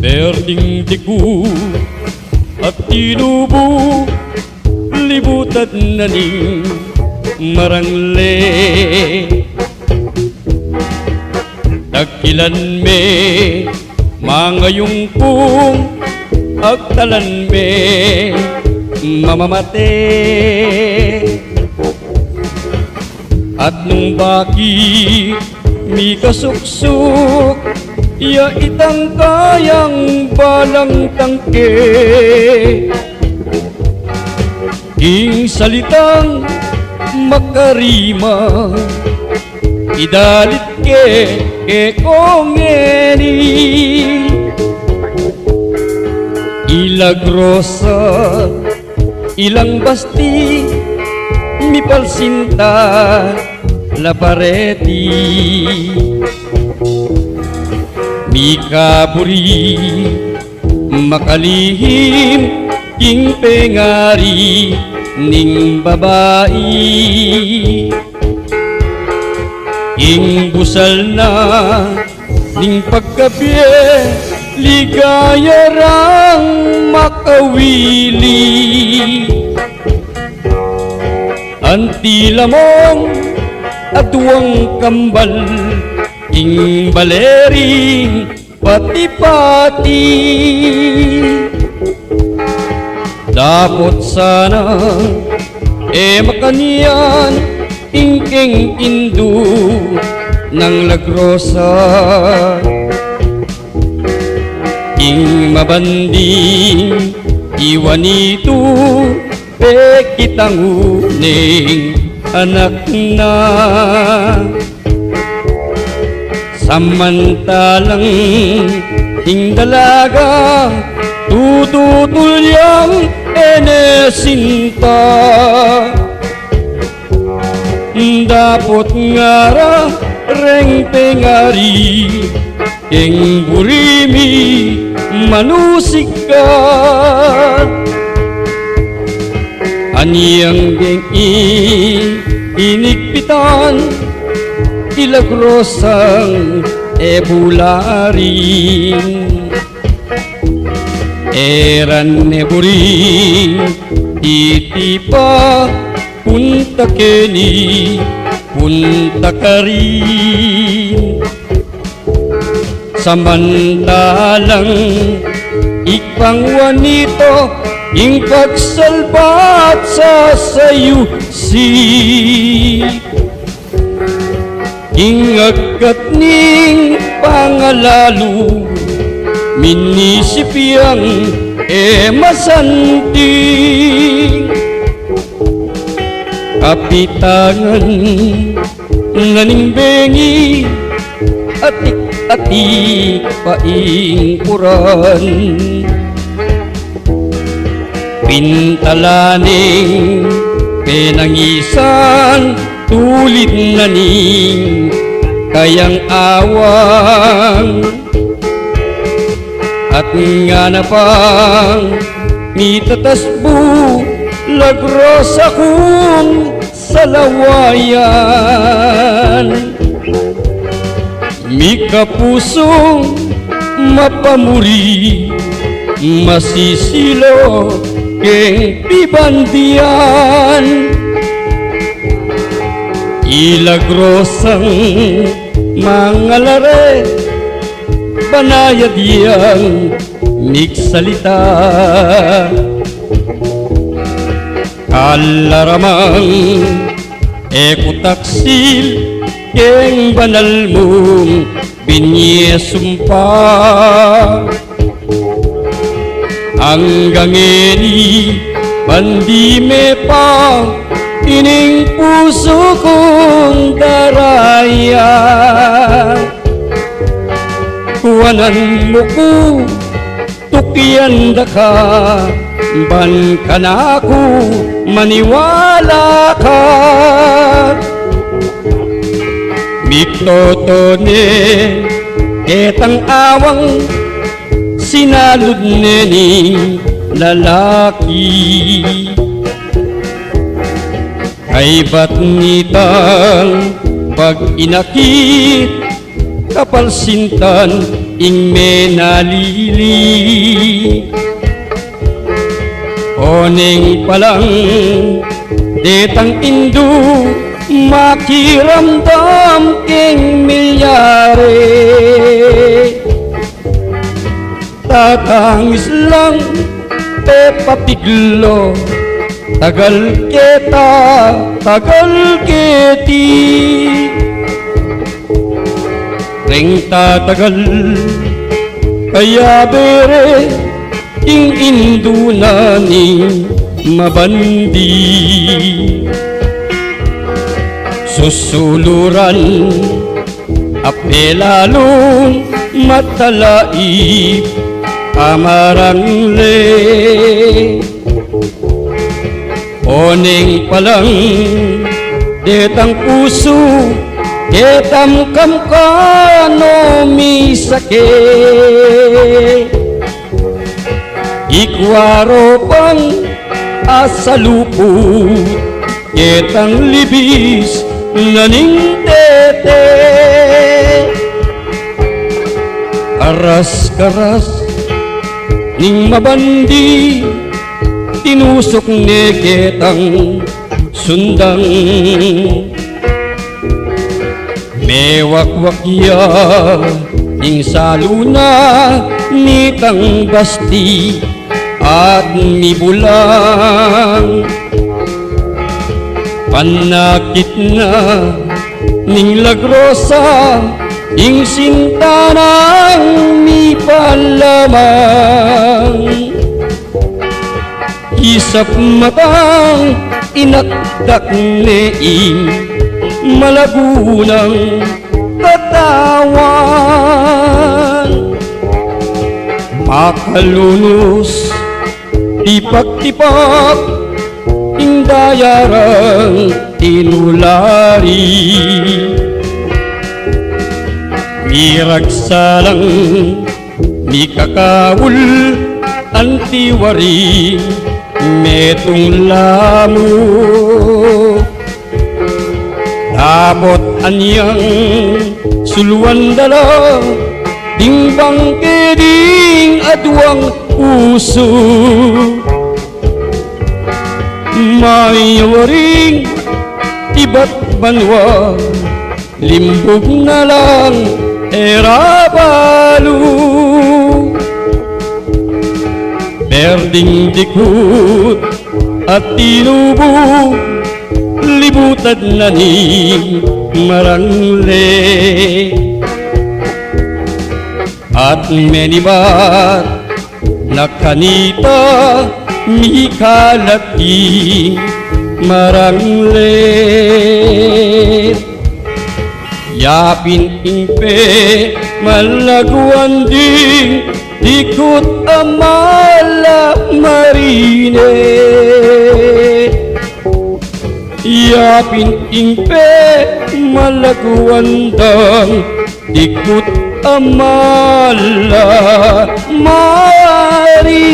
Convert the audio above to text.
Berding diku at tinubo, libutan na ning marangle. Dakilan me mga yungkong agtalan me mamamate. At nung baki mi kasuksok, ya itang kayang balang tangke. Ing salitang makarima, idalit ke kongeni. Ilagrosa, ilang basti, mi palsinta la pareti. Mi kaburi makalihim king pengari ning babae. King busal na ning paggabi, ligaya rang makawili. Antila mong atuang kambal, ing balering pati-pati. Dapat sana makanian ingking indu ng lagrosa. Ing mabanding iwanito kitang uning anak na. Samantalang ing dalaga tututulyang enesinta. Dapat ngara reng pengari ing burimi manusik ka. Aniyang geng inigpitan ilagrosang ebularing. Eran neburing titipa punta keni punta karin. Samantalang ikpang wanito ing pagsalbat sa sayusi. Ing agkat ning pangalalu minisipiyang masanting. Kapitangan naningbengi atik-atik paingkuran. Pintalaning penangisan tulit na ning kayang awang. At nga na pang mitatasbo lagrosa kong salawayan. Mika pusong mapamuri, masisilo keng pibandian. Ilagrosang mga lare, banayad yang nigsalita. Kalaramang ekutaksil keng banal mong binyesumpa. Hanggang eni pandime pa ining puso kong daraya. Kuwanan mo ko tukyan da ka, ban ka na ako maniwala ka. Mitotone etang awang sinalud nening lalaki. Kay ba't nitang pag inakit kapalsintan ing menalili oneng palang detang indu makiramdam king milyare tatangis lang papiglo tagal kita tagal keti ring tatagal kaya bere ing indu nani mabandi susuluran apelalong matalaip amarangle oneng palang detang puso detam kam kano misake ikwaro pang asaluput detang libis naning tete aras-karas ning mabandi tinusok ni ketang sundang mewak-wak ya ning saluna nitang basti at mibulang panakit na ning lagrosa ing sinta ng mi palamang isap matang inakdak neing malagunang katawan makalunos tipak-tipak ing dayarang tinulari miragsalang mikakawul antiwari metong lamu tapot anyang suluan dala dingbang keding aduang puso may waring iba't banwa limbog na lang erabalu berding dikut at tinubog libutad na ni marangle at menibat na kanita mikalati marangle yapin ingpe malaguan ding ikut amala marine yapin ingpe malaguan dang ikut amala marine